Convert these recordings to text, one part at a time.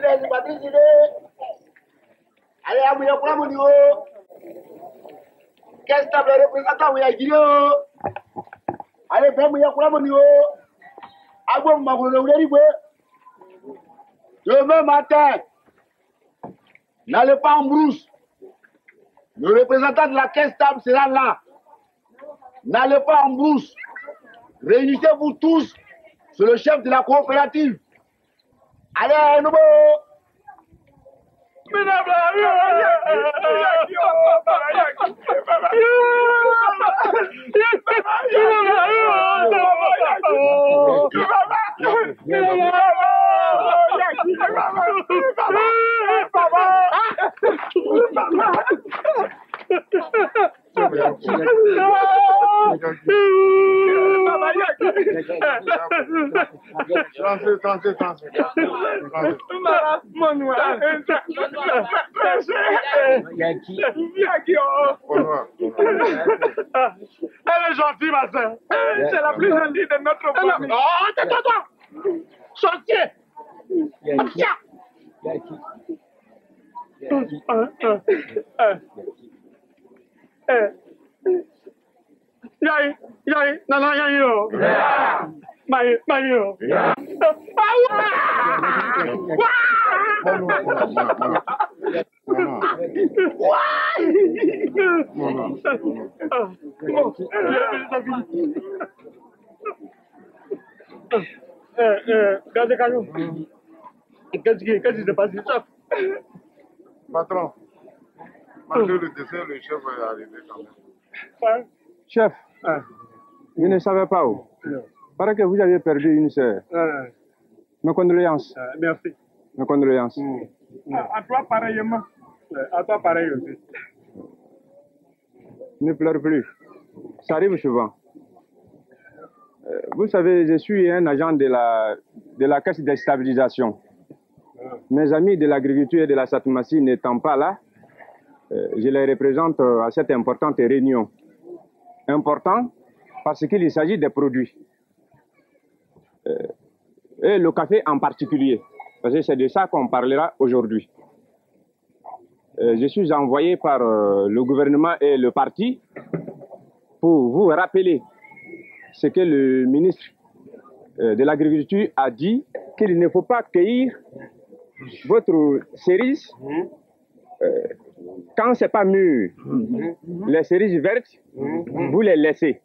les patriciens. Allez, à vous, pour mon niveau. Qu'est-ce que le représentant, vous avez dit? Allez, faites-moi pour mon niveau. À vous, ma vous avez dit. Demain matin, n'allez pas en brousse. Le représentant de la caisse stable sera là. N'allez pas en brousse. Réunissez-vous tous sur le chef de la coopérative. Allez, nous. Elle est gentille, ma soeur. C'est la plus gentille de notre famille. Oh, attends. Sortez. Qu'est-ce qui se passe? Patron, malgré le décès, le chef est arrivé quand même. Chef, je ne savais pas où. Paraît que vous avez perdu une sœur. Mes condoléances. Merci. Mes condoléances. À toi pareillement. À toi pareil aussi. Ne pleure plus. Ça arrive souvent. Vous savez, je suis un agent de la caisse de stabilisation. Mes amis de l'agriculture et de la Satumassi n'étant pas là, je les représente à cette importante réunion. Important parce qu'il s'agit des produits. Et le café en particulier. Parce que c'est de ça qu'on parlera aujourd'hui. Je suis envoyé par le gouvernement et le parti pour vous rappeler ce que le ministre de l'Agriculture a dit, qu'il ne faut pas cueillir votre cerise quand ce n'est pas mûr. Les cerises vertes, vous les laissez.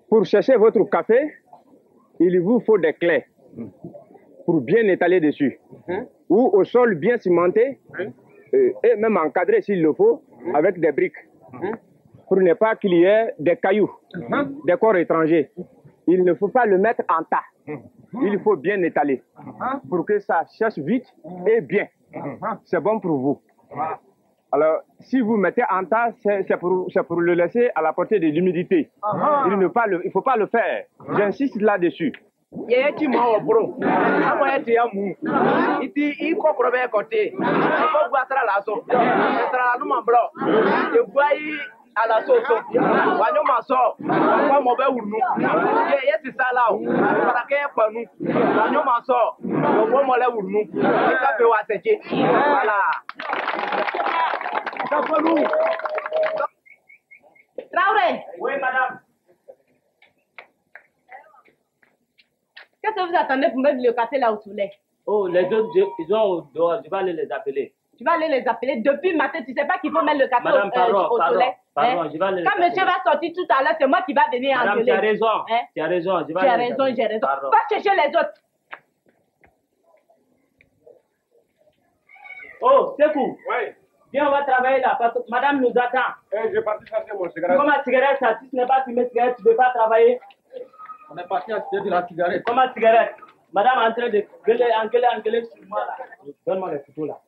Pour chercher votre café, il vous faut des clés pour bien étaler dessus. Ou au sol bien cimenté et même encadré s'il le faut avec des briques. Pour ne pas qu'il y ait des cailloux, des corps étrangers. Il ne faut pas le mettre en tas. Il faut bien étaler pour que ça cherche vite et bien. C'est bon pour vous. Alors, si vous mettez en tas, c'est pour le laisser à la portée de l'humidité. Il ne faut pas le faire. J'insiste là-dessus. À la sauce, wanyoma maso, kwa mobe unu, c'est ça là, para que pas nous, wanyoma maso, kwa mole unu, ça peut wateje, voilà. Ça peut nous. Traoré. Oui, madame. Qu'est-ce que vous attendez pour mettre le café là où tu l'es? Oh, les autres, ils ont dehors, je vais aller les appeler. Tu vas aller les appeler depuis le matin, tu sais pas qu'il faut mettre le café Madame, au soleil. Pardon, je vais aller les Quand monsieur va sortir tout à l'heure, c'est moi qui va venir engueuler. Madame, tu as raison. Hein? Tu as raison. J'ai raison. Pardon. Va chercher les autres. Oh, c'est cool. Oui. Viens, on va travailler là, parce que madame nous attend. J'ai parti chercher mon cigarette. Comment cigarette, ça? Si tu n'es pas fumé cigarette, tu ne peux pas travailler. On est parti acheter de la cigarette. Comment cigarette? Madame est en train de engueuler sur moi là. Donne-moi les photos là.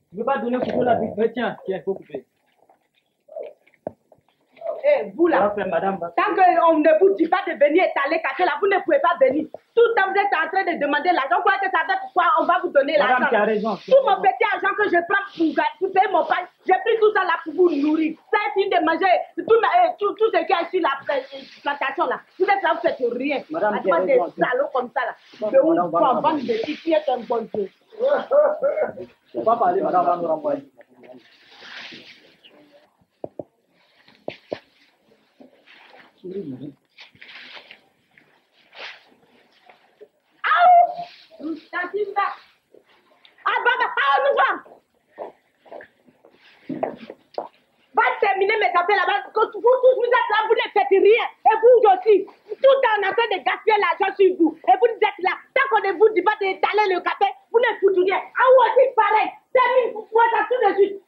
Tu ne peux pas donner le photo là, vite. Tiens, il faut couper. vous là, tant qu'on ne vous dit pas de venir étaler café là, vous ne pouvez pas venir. Tout le temps, vous êtes en train de demander l'argent. Vous croyez que ça fait pourquoi on va vous donner l'argent? Madame, tu as raison. Tout mon petit argent que je prends pour payer mon pain, j'ai pris tout ça là pour vous nourrir. Ça est fini de manger tout ce qu'il y a sur la plantation là. Vous êtes là, vous faites rien. Madame, tu as des salauds comme ça là. De où on va vendre des petits qui est un bon Dieu. Je ne peux pas parler, madame va nous renvoyer. Va terminer mes affaires là-bas. Vous tous, vous êtes là, vous ne faites rien. Et vous aussi. Tout le temps, on est en train de gaspiller l'argent sur vous. Et vous êtes là. Tant qu'on ne vous dit pas d'étaler le café, vous ne foutez rien. Ah, vous aussi, pareil. Termine, vous faites ça tout de suite.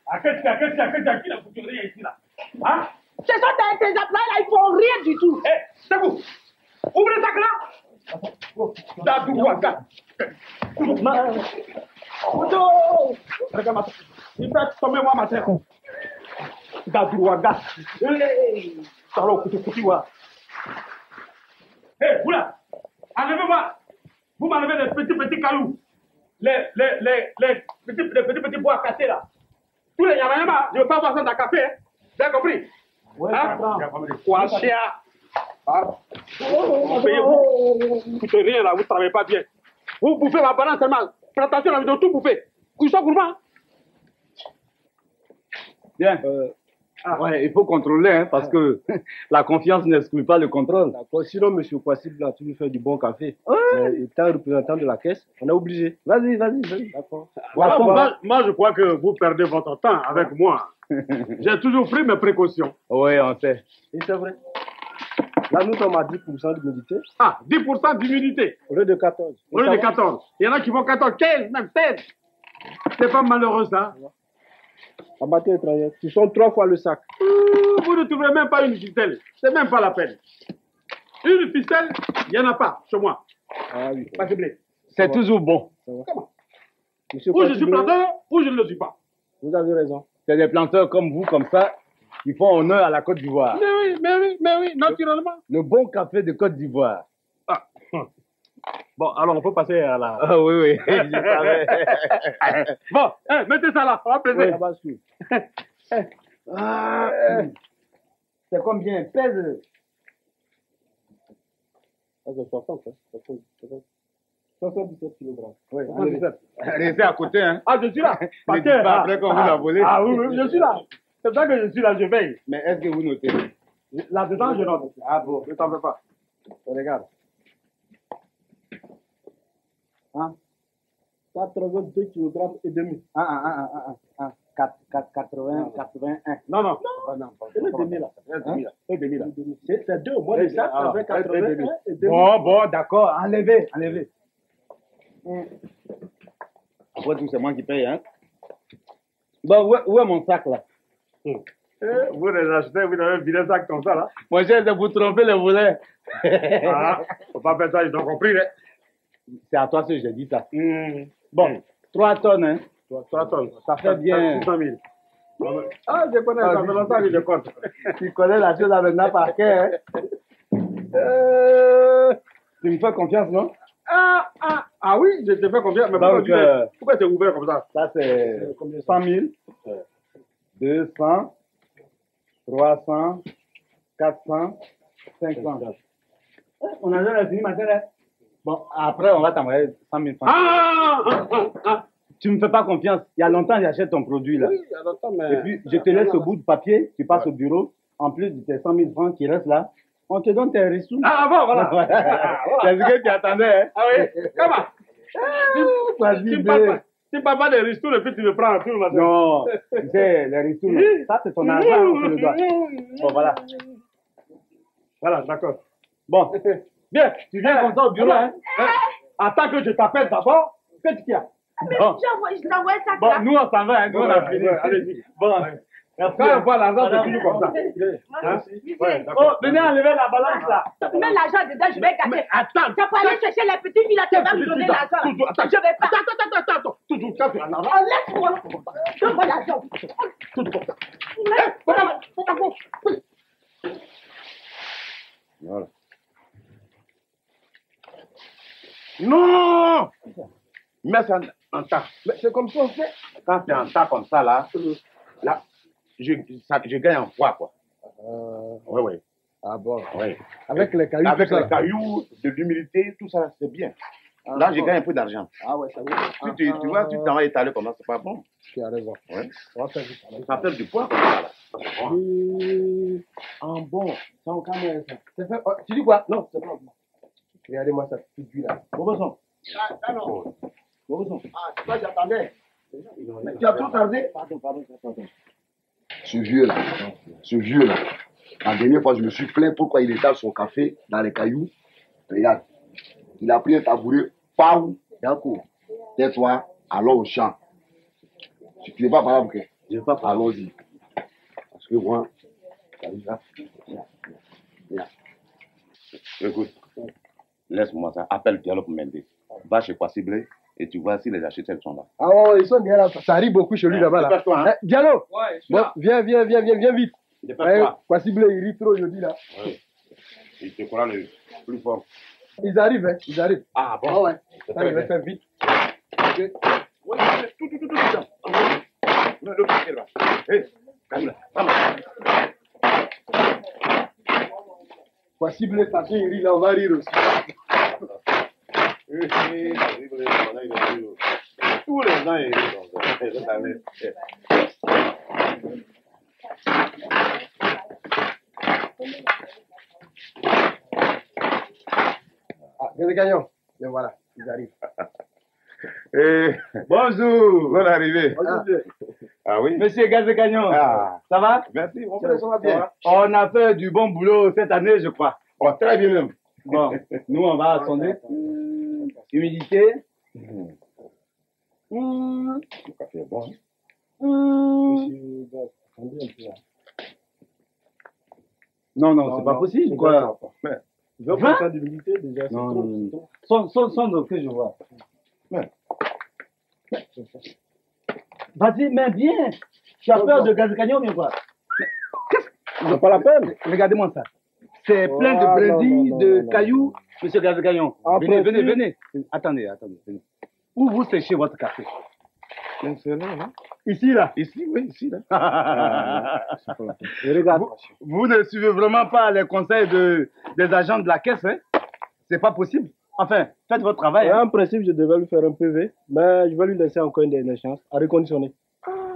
Qui n'a foutu rien ici là? Hein? Ce sont tes employés là, ils font rien du tout. Hé, c'est vous. Ouvrez ça là. Dadouaga. Regarde, il fait tomber moi ma terre. Dadouaga. Salo Koutiwa. Hé, vous là, enlevez-moi. Vous m'enlevez les petits cailloux. Les petits bois cassés là. Tous les yamayama, je ne veux pas voir ça dans le café. Hein. Vous avez compris? Oui, quoi, chien? Vous payez, vous ne coûtez rien là, vous ne travaillez pas bien. Vous bouffez ma banane seulement. Faites attention, on a de tout bouffer. Ils sont gourmands. Bien. Ouais, il faut contrôler, hein, parce que la confiance n'exclut pas le contrôle. D'accord. Sinon, monsieur Kwassib, là, tu lui fais du bon café. Étant représentant de la caisse, on est obligé. Vas-y. D'accord. Voilà, moi, je crois que vous perdez votre temps avec moi. J'ai toujours pris mes précautions. Oui, on sait. Et c'est vrai. Là, nous sommes à 10% d'humidité. Ah, 10% d'humidité. Au lieu de 14. Au lieu de 14. Il y en a qui vont 14, 15, même 16. C'est pas malheureux, ça. En matière étrangère, tu sont 3 fois le sac. Vous ne trouverez même pas une ficelle. C'est même pas la peine. Une ficelle, il n'y en a pas chez moi. Ah oui. Pas de blé. C'est toujours bon. Comment? Monsieur Ou je Kwassib, suis planteur, ou je ne le suis pas. vous avez raison. C'est des planteurs comme vous, comme ça, qui font honneur à la Côte d'Ivoire. Mais oui, naturellement. Le bon café de Côte d'Ivoire. Ah. Bon, alors on peut passer à la... Ah oui, je savais. Bon, mettez ça là, on va peser. Ça va suivre. C'est combien? Pèse. Ça, c'est 60, hein. 77 kg. Oui, restez à côté, hein. Ah, je suis là. Ne dites pas après qu'on vous l'a volé. Ah oui, je suis là. C'est ça que je suis là, je veille. Mais est-ce que vous notez? Là-dedans, je note. Ah bon. Ne t'en fais pas. Regarde. Hein? 82 kg et demi. 81. Non. C'est le demi là. Et demi là. C'est 2. Moi, le sac, ça fait 81 et demi. Bon, d'accord. Enlevez. Après tout, c'est moi qui paye, hein. Bon, où est mon sac, là? Vous les achetez, vous avez un vilain sac comme ça là. Moi, j'ai de vous tromper les volets. Ah, faut pas faire ça, ils ont compris, hein. C'est à toi que j'ai dit ça. Bon, 3 tonnes, hein. 3 tonnes. Ça fait bien. 600 000. Ah, je connais, ça fait longtemps que je compte. Tu connais la chose avec n'a par cœur, hein. Tu me fais confiance, non? Ah oui, je te fais confiance. Mais Donc, pourquoi c'est ouvert comme ça? Ça, c'est 100 000, 200, 300, 400, 500. On a déjà fini, ma soeur. Bon, après, on va t'envoyer 100 000 francs. Tu me fais pas confiance. Il y a longtemps, j'achète ton produit, là. Oui, il y a longtemps, mais... Et puis, je te laisse au bout de papier, tu passes au bureau. En plus de tes 100 000 francs qui restent là, on te donne tes ressources. Ah bon, voilà. C'est ce que tu attendais, hein? Ah oui? Comment? Tu parles pas des ristournes et puis tu le prends tout le matin. Non, tu sais, les ristournes, ça c'est ton argent, on te le doit. Bon, voilà. Voilà, d'accord. Bon, bien, tu viens comme ça au bureau, hein? Attends que je t'appelle d'abord. Qu'est-ce qu'il y a? Mais bon. je t'envoie ça. Bon, nous on s'en va, hein, nous on a fini. Allez-y. Bon, quand on voit l'argent, c'est toujours comme ça. Hein? Oh, venez enlever la balance là. Mets l'argent dedans, je vais gâter. Mais attends. Tu peux aller chercher les petits filles là, tu vas me donner l'argent. Je vais pas. Attends. Toujours quand tu as l'argent. Laisse-moi. Donne-moi l'argent. Toujours comme ça. Non. Mets ça en tas. Mais c'est comme ça on fait. Quand c'est en tas comme ça, là, je gagne en poids, quoi. Oui, oui. Ah bon. Oui. Avec les cailloux. Avec tout ça. les cailloux, de l'humidité, tout ça, c'est bien. Ah, Là, je bon. gagne un peu d'argent. Ah ouais, ça veut dire. Si tu vois, tu t'en vas étaler comme ça, c'est pas bon. Tu as raison. Ouais. On va faire vite. Ça fait du poids, comme ça, là. Ah bon, ça on calme ça. C'est fait. Oh, tu dis quoi? Non, c'est pas bon. Regardez-moi cette petite vue là. Bon besoin. Ah non. Bon besoin. Ah, c'est pas j'attendais. Tu as trop tardé. Pardon. Ce vieux-là, la dernière fois, je me suis plaint pourquoi il étale son café dans les cailloux. Regarde, il a pris un tabouret, pam, d'accord. Tais-toi, allons au champ. Si tu n'es pas parlé, ok? Je ne vais pas parler, allons-y. Parce que moi, ça y va. Viens. Écoute, laisse-moi ça. Appelle Diallo pour m'aider. Va chez Kwassiblé et tu vois si les acheteurs sont là. Ah ouais, ils sont bien là. Ça arrive beaucoup chez lui là-bas là. Dépêche-toi, hein. Eh, Diallo, Ouais, je suis bon, là. viens vite. Dépêche-toi. Kwassiblé, il rit trop aujourd'hui là. Il te fera le plus fort. Ils arrivent, hein, ils arrivent. Ah bon? Ah ouais, C'est ça très il va bien. faire vite. Ok. Ouais, tout. L'autre côté là. Hé, calme-la. Kwassiblé, ça il rit là, on va rire aussi. Tous les ans, il est comme ça. Cette année. Ah, Gagnon. Et voilà, ils arrivent. Bonjour. Bonne arrivée. Ah oui? Monsieur Gazegagnon, Ah, ça va? merci. Mon Ça frère, va bien. On a fait du bon boulot cette année, je crois. Oh, très bien même. Bon, nous, on va sonner. Humidité. Le café est bon. Non, c'est pas possible. Quoi? 20% d'humidité déjà, c'est Non, trop. non. Sonne que je vois. Ouais. Vas-y, mais bien. Tu as peur de Gazegagnon, mais quoi? C'est pas la peine. Regardez-moi ça. C'est plein de Oh, brindilles, non, de non. cailloux, monsieur Gazegagnon. En Venez, principe- venez. Attendez. Venez. Où vous séchez votre café? C'est là, non? Ici, là. Ici, oui, ici, là. Et regarde. Vous ne suivez vraiment pas les conseils des agents de la caisse, hein? C'est pas possible. Enfin, faites votre travail. hein. En principe, je devais lui faire un PV, mais je vais lui laisser encore une dernière chance à reconditionner.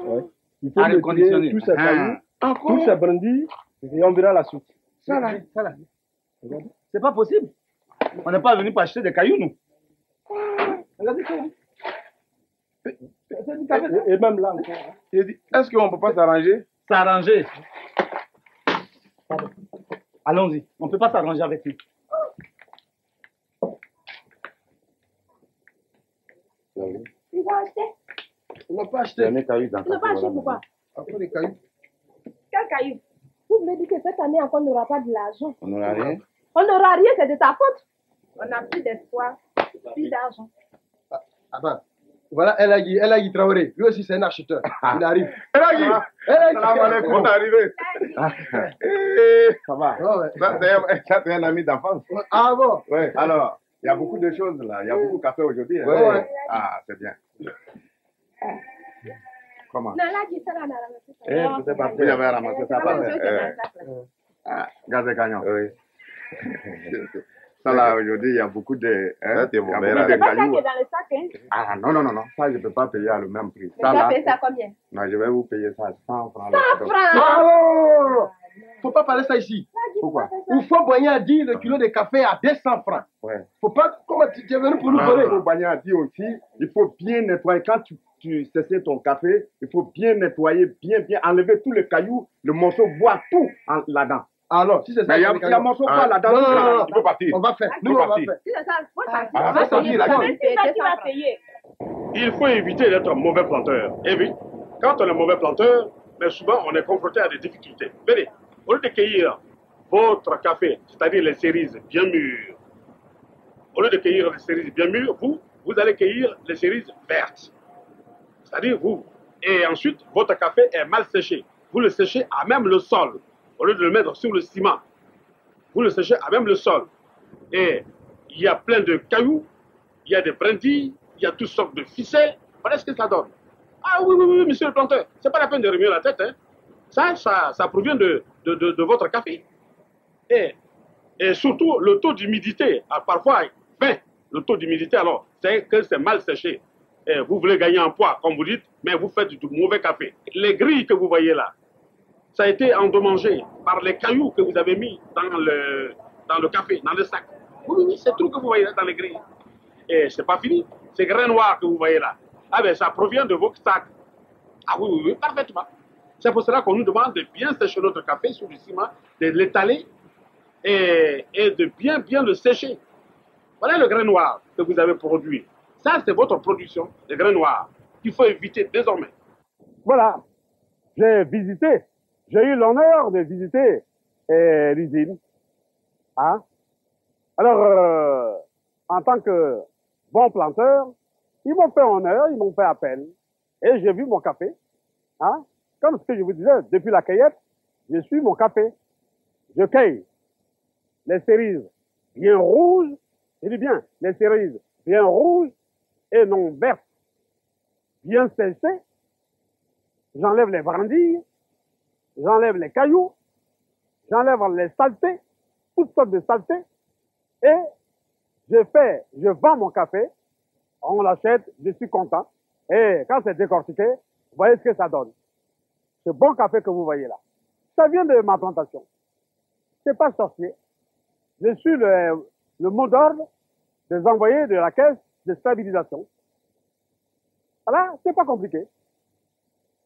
Ouais. Il faut À le reconditionner. tous ses cailloux, Ah. tous ses brindilles, et on verra la suite. Ça là. C'est pas possible. On n'est pas venu pour acheter des cailloux, nous. Regardez ça. C'est du café, ça. Et même là encore. hein. J'ai dit, est-ce qu'on ne peut pas s'arranger? S'arranger. Pardon. Allons-y. On ne peut pas s'arranger avec lui. Ils vont acheter. On n'a pas J'ai acheté. mis caillou dans Ils n'ont pas acheté pourquoi? Encore des cailloux. Quel caillou? Vous voulez dire que cette année encore on n'aura pas de l'argent? On n'aura rien. On n'aura rien, c'est de ta faute. On n'a plus d'espoir, plus d'argent. Attends. Voilà El Agui Traoré. Lui aussi, c'est un acheteur. Il arrive. El Agui! Salam alaikum, on est arrivé. Ça va. Ouais. Ça, c'est un ami d'enfance. Ah bon? Ouais. Alors, il y a beaucoup de choses là. Il y a beaucoup de café aujourd'hui. hein. Ouais. Ah, c'est bien. Comment? Non, là, qui ça, là, on a ramassé ça. C'est parti. Vous avez ramassé ça par C'est terre. dans le sac, là. Ah, Gazegagnon. Oui. Ça là, aujourd'hui, il y a beaucoup de. Hein, il y a beaucoup C'est de pas ça qui est cailloux. dans le sac, hein. Ah, non. Ça, je ne peux pas payer à le même prix. Mais Ça tu as là. payé ça combien? Non, je vais vous payer ça 100 francs. 100 francs. Non! Faut pas parler ça ici. Pourquoi? Il faut Boigny a dit le kilo de café à 200 francs. Ouais. Faut pas. Comment tu es venu pour nous voler? Pour Bagné a dit aussi, il faut bien nettoyer. Quand tu cesses ton café, il faut bien nettoyer, bien, enlever tous les cailloux, le morceau bois, tout là-dedans. Alors, si c'est ça. Mais il y a un morceau bois là-dedans. Non. Tu peux partir. On va faire. Nous, on va faire. Si c'est ça, faut partir. Ah, On va ça, payer. ça, C'est ça qui va payer. Il faut éviter d'être un mauvais planteur. Et oui, quand on est mauvais planteur, mais souvent on est confronté à des difficultés. Venez, au lieu de cueillir votre café, c'est-à-dire les cerises bien mûres, au lieu de cueillir les cerises bien mûres, vous allez cueillir les cerises vertes. C'est-à-dire vous. Et ensuite, votre café est mal séché. Vous le séchez à même le sol. Au lieu de le mettre sur le ciment, vous le séchez à même le sol. Et il y a plein de cailloux, il y a des brindilles, il y a toutes sortes de ficelles. Voilà ce que ça donne. Ah oui, oui, oui, monsieur le planteur, c'est pas la peine de remuer la tête. Hein. Ça provient de votre café. Et surtout, le taux d'humidité, parfois 20. Le taux d'humidité, alors, c'est que c'est mal séché. Et vous voulez gagner en poids, comme vous dites, mais vous faites du mauvais café. Les grilles que vous voyez là, ça a été endommagé par les cailloux que vous avez mis dans le café, dans le sac. Oui, oui, c'est tout que vous voyez là dans les grilles. Et c'est pas fini. Ces grains noirs que vous voyez là, ah ben ça provient de vos sacs. Ah oui, oui, oui, parfaitement. C'est pour cela qu'on nous demande de bien sécher notre café sur du ciment, de l'étaler et de bien le sécher. Voilà le grain noir que vous avez produit. Ça, c'est votre production, le grain noir, qu'il faut éviter désormais. Voilà, j'ai eu l'honneur de visiter l'usine. Hein? Alors, en tant que bon planteur, ils m'ont fait honneur, ils m'ont fait appel. Et j'ai vu mon café. Hein? Comme ce que je vous disais, depuis la cueillette, je suis mon café. Je cueille les cerises bien rouges, je dis bien, les cerises bien rouges et non vertes, bien séchées. J'enlève les brindilles, j'enlève les cailloux, j'enlève les saletés, toutes sortes de saletés, et je vends mon café, on l'achète, je suis content, et quand c'est décortiqué, vous voyez ce que ça donne. Ce bon café que vous voyez là, ça vient de ma plantation. C'est pas sorcier. Je suis le mot d'ordre des envoyés de la caisse de stabilisation. Voilà, c'est pas compliqué.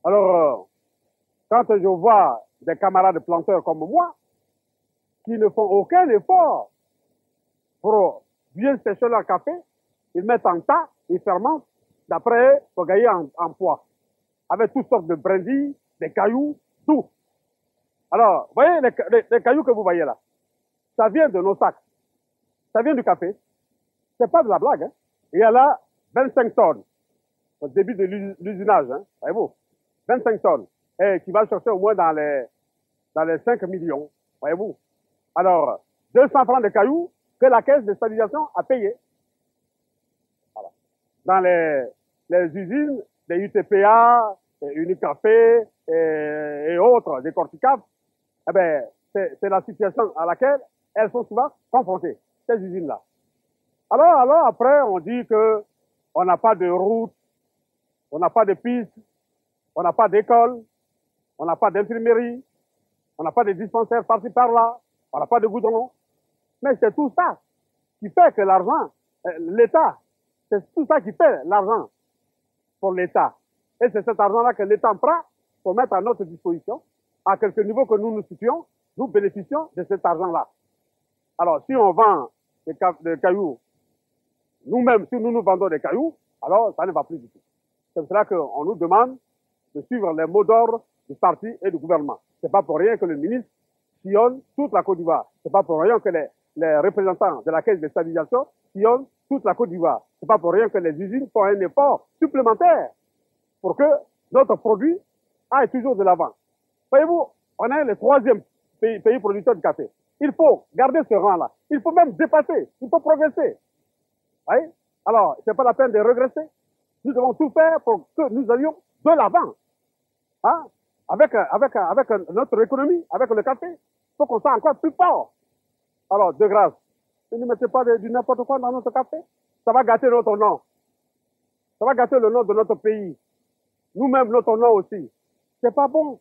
Alors, quand je vois des camarades planteurs comme moi, qui ne font aucun effort pour bien sécher leur café, ils mettent en tas, ils fermentent, d'après, pour gagner en poids. Avec toutes sortes de brindilles, des cailloux, tout. Alors, vous voyez les cailloux que vous voyez là, ça vient de nos sacs. Ça vient du café. C'est pas de la blague, hein. Il y a là 25 tonnes au début de l'usinage, hein, voyez-vous. 25 tonnes. Et qui va chercher au moins dans les 5 millions, voyez-vous. Alors, 200 francs de cailloux que la caisse de stabilisation a payé. Voilà. Dans les usines des UTPA, Unicafé et autres, des Corticap, eh ben, c'est la situation à laquelle elles sont souvent confrontées, ces usines-là. Alors après, on dit que on n'a pas de route, on n'a pas de piste, on n'a pas d'école, on n'a pas d'imprimerie, on n'a pas de dispensaire par-ci par-là, on n'a pas de goudron. Mais c'est tout ça qui fait que l'argent, l'État, c'est tout ça qui fait l'argent pour l'État. Et c'est cet argent-là que l'État prend pour mettre à notre disposition. À quelque niveau que nous nous situons, nous bénéficions de cet argent-là. Alors, si on vend des cailloux, nous-mêmes, si nous nous vendons des cailloux, alors ça ne va plus du tout. C'est pour cela qu'on nous demande de suivre les mots d'ordre du parti et du gouvernement. C'est pas pour rien que le ministre sillonne toute la Côte d'Ivoire. C'est pas pour rien que les représentants de la caisse de stabilisation sillonnent toute la Côte d'Ivoire. C'est pas pour rien que les usines font un effort supplémentaire pour que notre produit aille toujours de l'avant. Voyez-vous, on est le 3e pays producteur de café. Il faut garder ce rang-là. Il faut même dépasser. Il faut progresser. Oui? Alors, c'est pas la peine de regresser. Nous devons tout faire pour que nous allions de l'avant. Hein? Avec notre économie, avec le café. Il faut qu'on soit encore plus fort. Alors, de grâce, ne mettez pas du n'importe quoi dans notre café. Ça va gâter notre nom. Ça va gâter le nom de notre pays. Nous-mêmes, notre nom aussi. C'est pas bon.